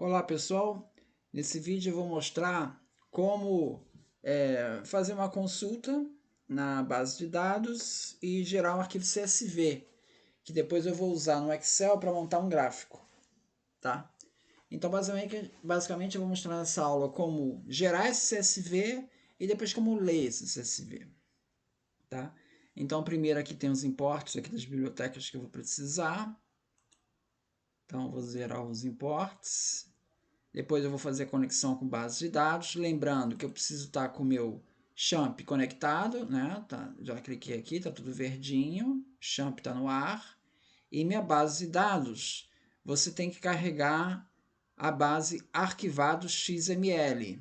Olá pessoal, nesse vídeo eu vou mostrar como fazer uma consulta na base de dados e gerar um arquivo CSV, que depois eu vou usar no Excel para montar um gráfico, tá? Então basicamente eu vou mostrar nessa aula como gerar esse CSV e depois como ler esse CSV, tá? Então primeiro aqui tem os importes aqui das bibliotecas que eu vou precisar, então eu vou zerar os importes. Depois eu vou fazer a conexão com base de dados, lembrando que eu preciso estar com o meu Champ conectado, né? Tá, já cliquei aqui, está tudo verdinho, Champ está no ar. E minha base de dados, você tem que carregar a base arquivados XML,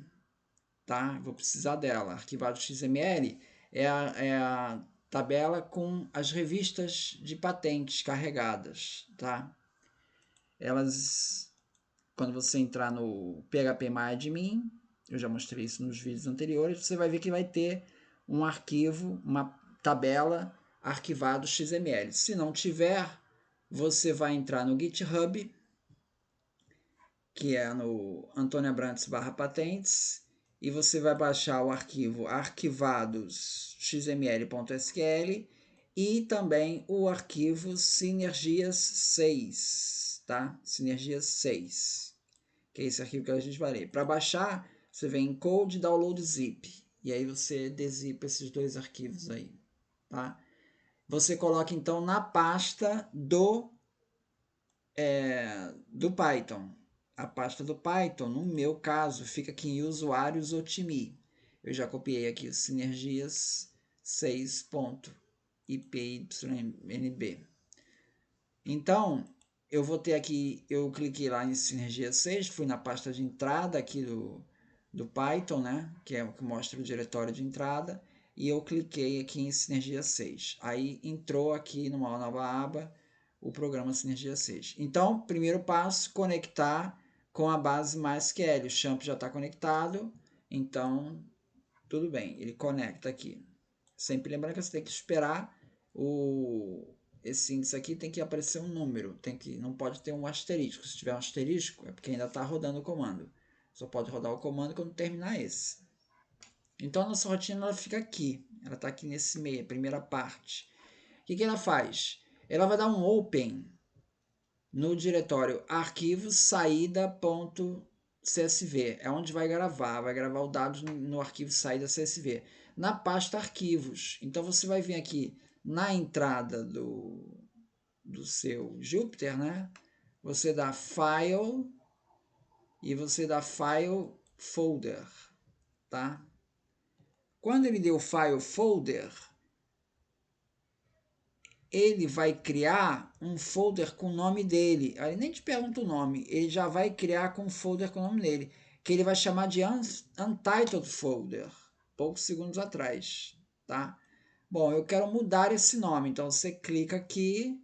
tá? Vou precisar dela. Arquivados XML é a tabela com as revistas de patentes carregadas, tá? Elas Quando você entrar no phpMyAdmin, eu já mostrei isso nos vídeos anteriores, você vai ver que vai ter um arquivo, uma tabela arquivado XML. Se não tiver, você vai entrar no GitHub, que é no antoniabrantes/patentes, e você vai baixar o arquivo arquivados.xml.sql e também o arquivo Sinergias 6, tá? Sinergias 6. Que é esse arquivo que a gente vai ler. Para baixar, você vem em Code Download Zip, e aí você dezipa esses dois arquivos aí, tá? Você coloca então na pasta do Python. A pasta do Python, no meu caso, fica aqui em usuários Otimi. Eu já copiei aqui o Sinergias 6.ipynb. Então, eu vou ter aqui, eu cliquei lá em Sinergia 6, fui na pasta de entrada aqui do Python, né? Que é o que mostra o diretório de entrada, e eu cliquei aqui em Sinergia 6. Aí entrou aqui numa nova aba o programa Sinergia 6. Então, primeiro passo, conectar com a base MySQL. O Champ já está conectado, então tudo bem, ele conecta aqui. Sempre lembrando que você tem que esperar esse índice aqui, tem que aparecer um número, não pode ter um asterisco. Se tiver um asterisco, é porque ainda está rodando o comando. Só pode rodar o comando quando terminar esse. Então a nossa rotina ela fica aqui, ela está aqui nesse meio, a primeira parte. O que ela faz? Ela vai dar um open no diretório arquivos saída.csv, é onde vai gravar o dado no arquivo saída CSV, na pasta arquivos. Então você vai vir aqui na entrada do seu Jupyter, né? Você dá File e você dá File Folder, tá? Quando ele deu File Folder, ele vai criar um folder com o nome dele. Aí nem te pergunta o nome, ele já vai criar com um folder com o nome dele, que ele vai chamar de Untitled Folder, poucos segundos atrás, tá? Bom, eu quero mudar esse nome, então você clica aqui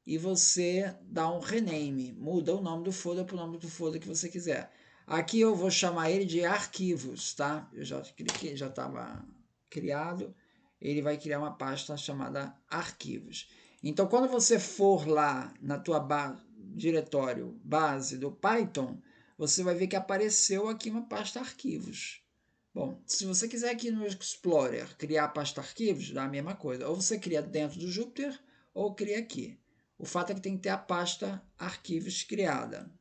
e você dá um rename, muda o nome do folder para o nome do folder que você quiser. Aqui eu vou chamar ele de arquivos, tá? Eu já cliquei, já estava criado. Ele vai criar uma pasta chamada arquivos. Então, quando você for lá na tua diretório base do Python, você vai ver que apareceu aqui uma pasta arquivos. Bom, se você quiser aqui no Explorer criar a pasta arquivos, dá a mesma coisa. Ou você cria dentro do Jupyter, ou cria aqui. O fato é que tem que ter a pasta arquivos criada.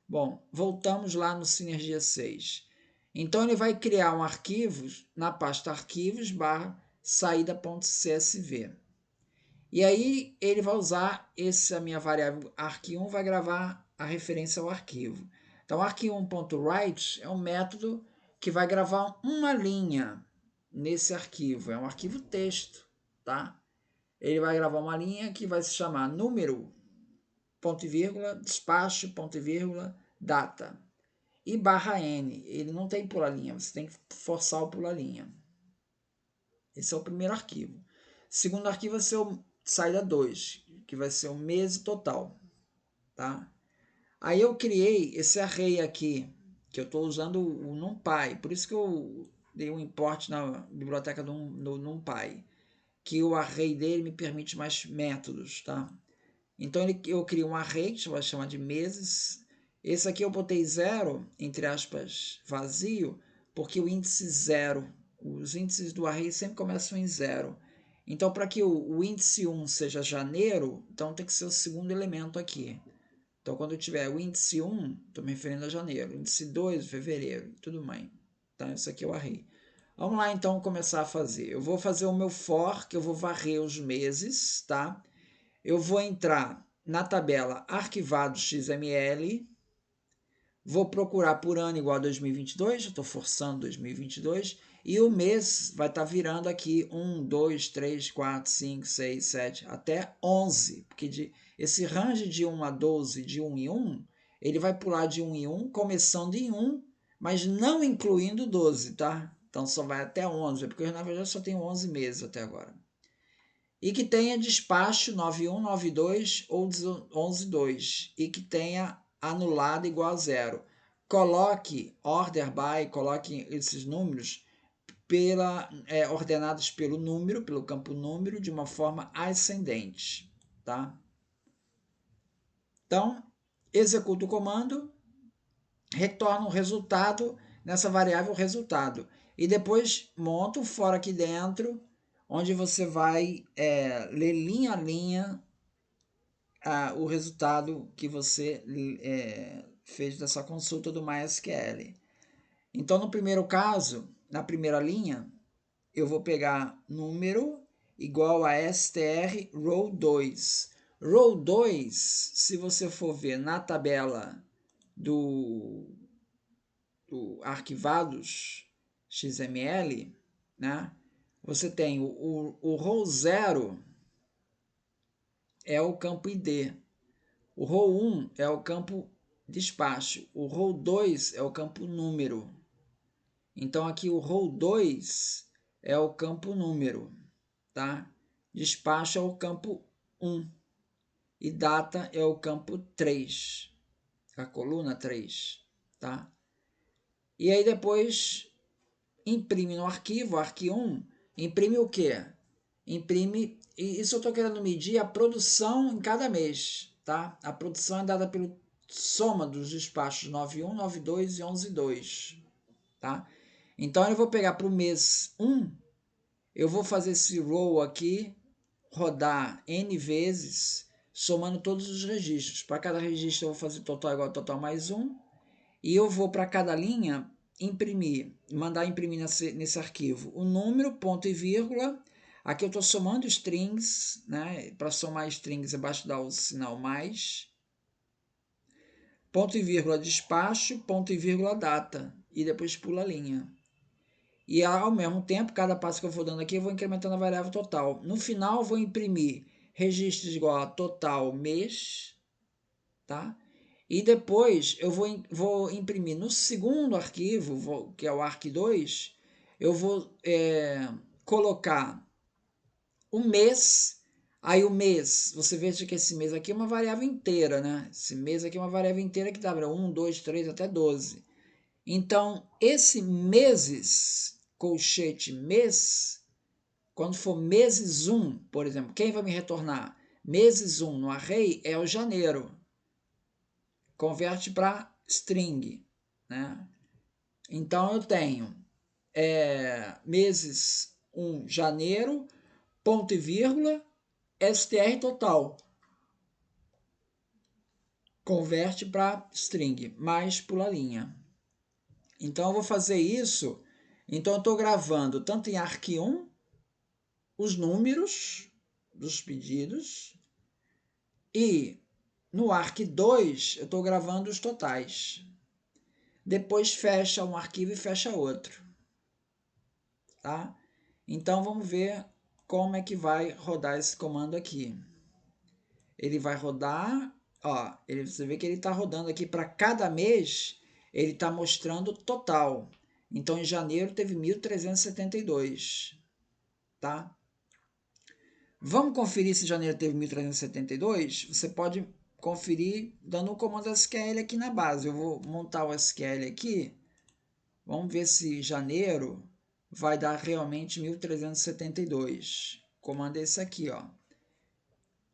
Bom, voltamos lá no Sinergia 6. Então, ele vai criar um arquivo na pasta arquivos barra saída.csv. E aí, ele vai usar essa minha variável arq1, vai gravar a referência ao arquivo. Então, arq1.write é um método que vai gravar uma linha nesse arquivo. É um arquivo texto, tá? Ele vai gravar uma linha que vai se chamar número, ponto e vírgula, despacho, ponto e vírgula, data. E barra N, ele não tem pular linha, você tem que forçar o pular linha. Esse é o primeiro arquivo. O segundo arquivo vai ser o saída 2, que vai ser o mês total, tá? Aí eu criei esse array aqui, que eu estou usando o NumPy, por isso que eu dei um import na biblioteca do NumPy, que o array dele me permite mais métodos, tá? Então eu crio um array, que vai chamar de meses, Esse aqui eu botei 0, entre aspas, vazio, porque o índice 0, os índices do array sempre começam em 0. Então, para que o índice 1 seja janeiro, então tem que ser o segundo elemento aqui. Então, quando eu tiver o índice 1, estou me referindo a janeiro, índice 2, fevereiro, tudo bem. Tá? Isso aqui é o array. Vamos lá, então, começar a fazer. Eu vou fazer o meu for, que eu vou varrer os meses, tá? Eu vou entrar na tabela arquivados XML, vou procurar por ano igual a 2022, estou forçando 2022, e o mês vai estar virando aqui 1, 2, 3, 4, 5, 6, 7, até 11, porque esse range de 1 a 12, de 1 em 1, ele vai pular de 1 em 1, começando em 1, mas não incluindo 12, tá? Então só vai até 11, porque na verdade só tem 11 meses até agora. E que tenha despacho 91, 92 ou 11.2 e que tenha anulado igual a 0. Coloque order by, coloque esses números ordenados pelo número, pelo campo número, de uma forma ascendente. Tá? Então, executa o comando, retorna o resultado nessa variável resultado. E depois monta o for aqui dentro, onde você vai ler linha a linha o resultado que você fez dessa consulta do MySQL. Então, no primeiro caso, na primeira linha, eu vou pegar número igual a str row 2. Row 2, se você for ver na tabela do arquivados XML, né, você tem o row 0 é o campo ID. O row 1 é o campo despacho. O row 2 é o campo número. Então, aqui o row 2 é o campo número. Tá? Despacho é o campo 1. E data é o campo 3. A coluna 3. Tá? E aí depois imprime no arquivo, arqui1, imprime o quê? Imprime, e isso eu estou querendo medir a produção em cada mês, tá? A produção é dada pela soma dos despachos 91, 92 e 11.2, tá? Então eu vou pegar para o mês 1, eu vou fazer esse row aqui, rodar N vezes, somando todos os registros. Para cada registro eu vou fazer total igual a total mais 1, e eu vou para cada linha imprimir, mandar imprimir nesse arquivo o número, ponto e vírgula. Aqui eu estou somando strings, né? Para somar strings é basta dar o sinal mais. Ponto e vírgula despacho, ponto e vírgula data. E depois pula a linha. E ao mesmo tempo, cada passo que eu vou dando aqui, eu vou incrementando a variável total. No final, eu vou imprimir registros igual a total mês, tá? E depois eu vou imprimir no segundo arquivo, que é o arq2, eu vou colocar o mês. Aí o mês, você veja que esse mês aqui é uma variável inteira, né? Esse mês aqui é uma variável inteira que dá 1, 2, 3, até 12. Então, esse meses, colchete mês, quando for meses 1, por exemplo, quem vai me retornar meses 1 no array é o janeiro. Converte para string, né? Então, eu tenho meses 1, janeiro, ponto e vírgula, str total. Converte para string, mais pula linha. Então, eu vou fazer isso. Então, eu estou gravando tanto em arq1 os números dos pedidos e no arq2 eu estou gravando os totais. Depois fecha um arquivo e fecha outro. Tá? Então, vamos ver como é que vai rodar esse comando aqui. Ele vai rodar, ó, você vê que ele está rodando aqui para cada mês, ele está mostrando o total. Então, em janeiro teve 1.372, tá? Vamos conferir se janeiro teve 1.372? Você pode conferir dando o comando SQL aqui na base. Eu vou montar o SQL aqui. Vamos ver se janeiro vai dar realmente 1.372. O comando é esse aqui, ó.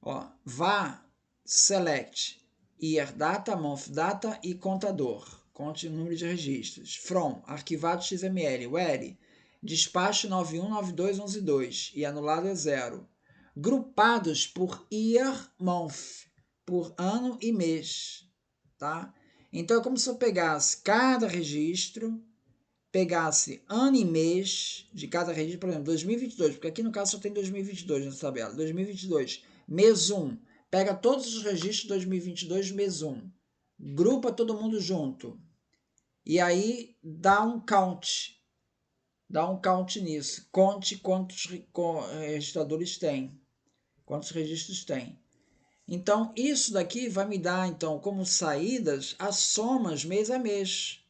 Ó, var select year data, month data e contador. Conte o número de registros. From, arquivado XML. Where, despacho 919211.2 e anulado é 0. Grupados por year, month, por ano e mês, tá? Então é como se eu pegasse cada registro, pegasse ano e mês de cada registro, por exemplo, 2022, porque aqui no caso só tem 2022 nessa tabela. 2022, mês 1, pega todos os registros de 2022, mês 1, grupa todo mundo junto, e aí dá um count nisso, conte quantos registradores tem, quantos registros tem. Então, isso daqui vai me dar, então, como saídas, as somas mês a mês.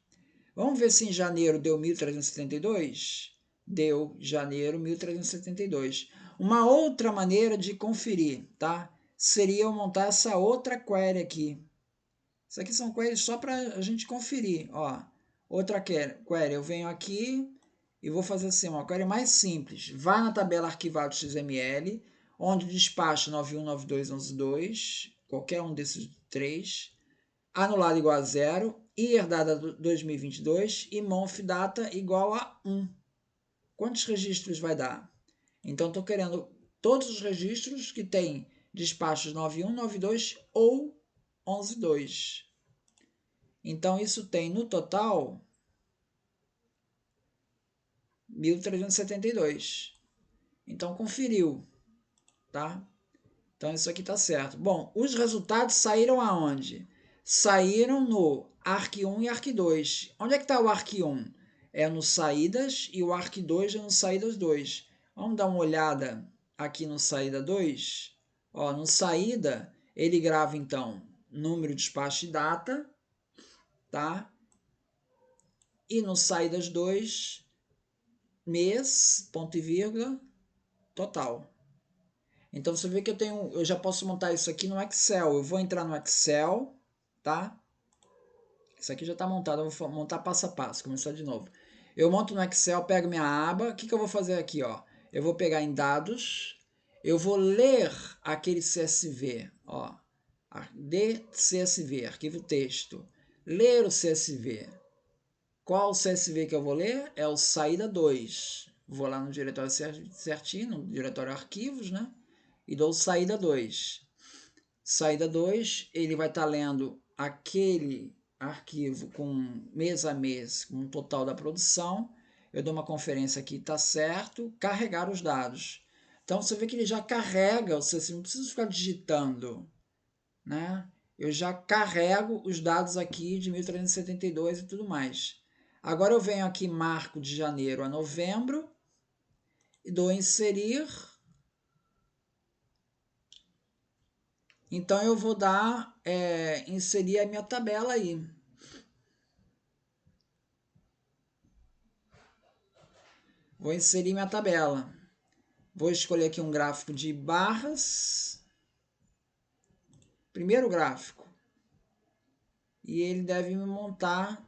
Vamos ver se em janeiro deu 1.372? Deu, janeiro, 1.372. Uma outra maneira de conferir, tá? Seria eu montar essa outra query aqui. Isso aqui são queries só para a gente conferir, ó. Outra query, eu venho aqui e vou fazer assim, uma query mais simples. Vá na tabela arquivado XML, onde despacho 919211.2, qualquer um desses três, anulado igual a 0, year data 2022 e month data igual a 1. Quantos registros vai dar? Então, estou querendo todos os registros que tem despachos 9192 ou 11.2. Então, isso tem no total 1.372. Então, conferiu, tá? Então, isso aqui está certo. Bom, os resultados saíram aonde? Saíram no ARC1 e ARC2. Onde é que está o ARC1? É no saídas e o ARC2 é no saídas 2. Vamos dar uma olhada aqui no saída 2. Ó, no saída, ele grava, então, número, despacho e data, tá? E no saídas 2, mês, ponto e vírgula, total. Então, você vê que eu já posso montar isso aqui no Excel. Eu vou entrar no Excel, tá? Isso aqui já está montado, eu vou montar passo a passo, começar de novo. Eu monto no Excel, pego minha aba, o que eu vou fazer aqui, ó? Eu vou pegar em dados, eu vou ler aquele CSV, ó, de CSV, arquivo texto, ler o CSV. Qual o CSV que eu vou ler? É o saída 2. Vou lá no diretório certinho, no diretório arquivos, né? E dou saída 2. Saída 2, ele vai estar lendo aquele arquivo com mês a mês, com o total da produção. Eu dou uma conferência aqui, está certo, carregar os dados. Então, você vê que ele já carrega, você não precisa ficar digitando, né? Eu já carrego os dados aqui de 1372 e tudo mais. Agora eu venho aqui, marco de janeiro a novembro, e dou inserir. Então, eu vou dar, inserir a minha tabela aí. Vou inserir minha tabela. Vou escolher aqui um gráfico de barras. Primeiro gráfico. E ele deve me montar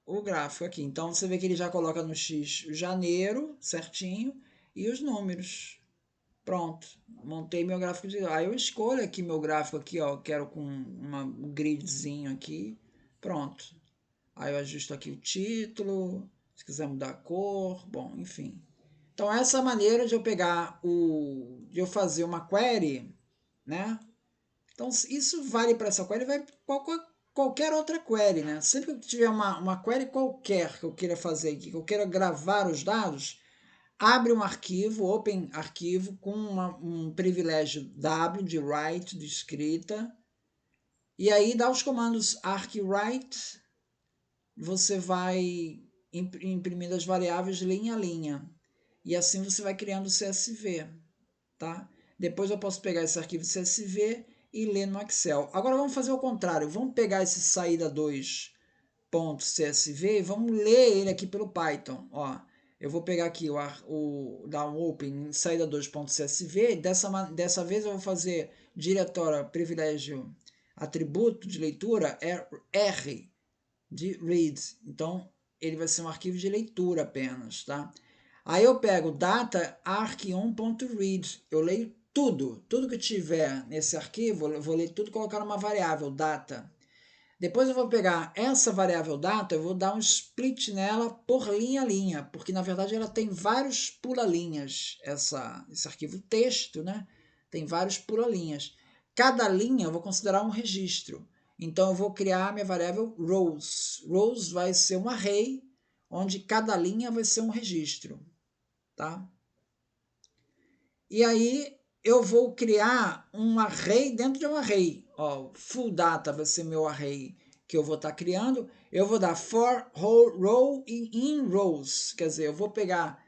o gráfico aqui. Então, você vê que ele já coloca no X o janeiro, certinho, e os números. Pronto, montei meu gráfico de... Aí eu escolho aqui meu gráfico aqui, ó, quero com um gridzinho aqui. Pronto. Aí eu ajusto aqui o título, se quiser mudar a cor, bom, enfim. Então essa maneira de eu pegar de eu fazer uma query, né? Então isso vale para essa query, vai qualquer outra query, né? Sempre que tiver uma query qualquer que eu queira fazer aqui, que eu queira gravar os dados, abre um arquivo, open arquivo, com um privilégio W de write, de escrita, e aí dá os comandos arcwrite, você vai imprimindo as variáveis linha a linha, e assim você vai criando o CSV, tá? Depois eu posso pegar esse arquivo CSV e ler no Excel. Agora vamos fazer o contrário, vamos pegar esse saída 2.csv e vamos ler ele aqui pelo Python, ó. Eu vou pegar aqui dar um open em saída 2.csv. Dessa vez eu vou fazer diretório privilégio atributo de leitura é R de read. Então ele vai ser um arquivo de leitura apenas, tá? Aí eu pego data arc1.read. Eu leio tudo que tiver nesse arquivo, eu vou ler tudo e colocar numa variável, data. Depois eu vou pegar essa variável data, eu vou dar um split nela por linha a linha, porque na verdade ela tem vários pula-linhas, esse arquivo texto, né? Tem vários pula-linhas. Cada linha eu vou considerar um registro. Então eu vou criar a minha variável rows. Rows vai ser um array, onde cada linha vai ser um registro, tá? E aí eu vou criar um array dentro de um array. Ó, full data vai ser meu array que eu vou estar criando. Eu vou dar for row in rows. Quer dizer, eu vou pegar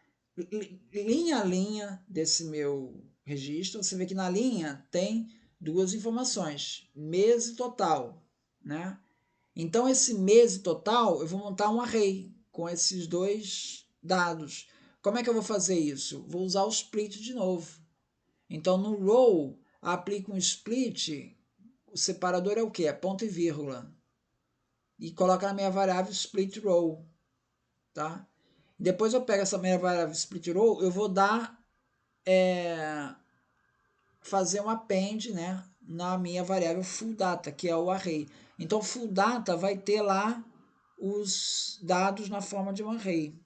linha a linha desse meu registro. Você vê que na linha tem duas informações, mês e total, né? Então, esse mês total, eu vou montar um array com esses dois dados. Como é que eu vou fazer isso? Vou usar o split de novo. Então, no row, aplico um split, o separador é o quê? É ponto e vírgula. E coloco na minha variável split row. Tá? Depois eu pego essa minha variável split row, eu vou dar, fazer um append, né, na minha variável full data, que é o array. Então, full data vai ter lá os dados na forma de um array.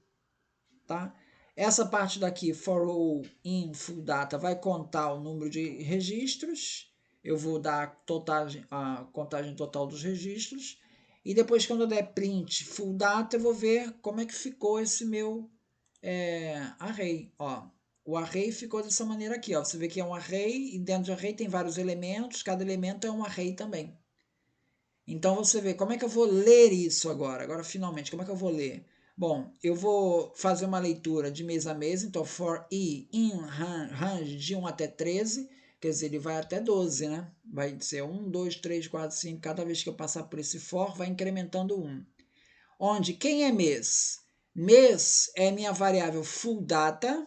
Tá? Essa parte daqui, for all in full data, vai contar o número de registros. Eu vou dar a contagem total dos registros. E depois, quando eu der print full data, eu vou ver como é que ficou esse meu array. Ó, o array ficou dessa maneira aqui. Ó. Você vê que é um array e dentro do array tem vários elementos. Cada elemento é um array também. Então você vê como é que eu vou ler isso agora. Agora, finalmente, como é que eu vou ler? Bom, eu vou fazer uma leitura de mês a mês. Então, for i in range de 1 até 13. Quer dizer, ele vai até 12, né? Vai ser 1, 2, 3, 4, 5. Cada vez que eu passar por esse for, vai incrementando 1. Onde quem é mês? Mês é minha variável full data,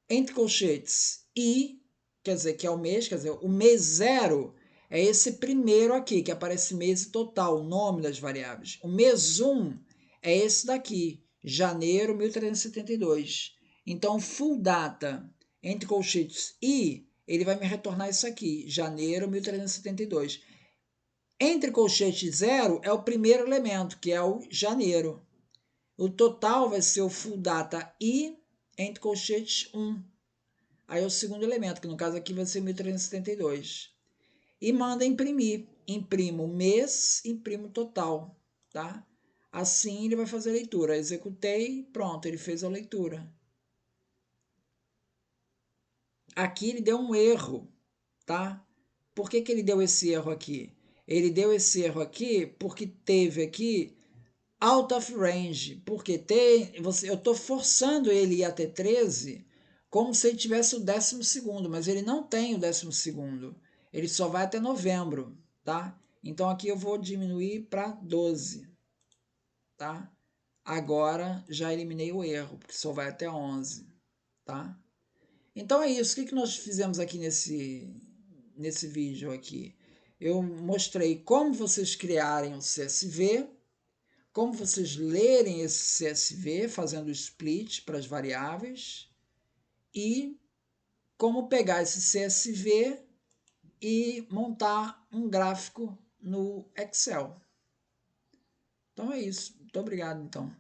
entre colchetes, i, quer dizer, que é o mês, quer dizer, o mês 0 é esse primeiro aqui, que aparece mês total, o nome das variáveis. O mês 1 é esse daqui, janeiro 1372. Então, full data, entre colchetes, i, ele vai me retornar isso aqui, janeiro 1372. Entre colchetes 0 é o primeiro elemento, que é o janeiro. O total vai ser o full data i, entre colchetes 1. Aí é o segundo elemento, que no caso aqui vai ser 1372. E manda imprimir. Imprimo mês, imprimo total. Tá? Assim ele vai fazer a leitura. Executei, pronto, ele fez a leitura. Aqui ele deu um erro. Tá? Por que ele deu esse erro aqui? Ele deu esse erro aqui porque teve aqui out of range. Porque eu estou forçando ele a ir até 13 como se ele tivesse o 12º, mas ele não tem o 12º. Ele só vai até novembro, tá? Então aqui eu vou diminuir para 12, tá? Agora já eliminei o erro, porque só vai até 11, tá? Então é isso. O que nós fizemos aqui nesse vídeo aqui? Eu mostrei como vocês criarem o CSV, como vocês lerem esse CSV fazendo o split para as variáveis e como pegar esse CSV e montar um gráfico no Excel. Então é isso. Muito obrigado, então.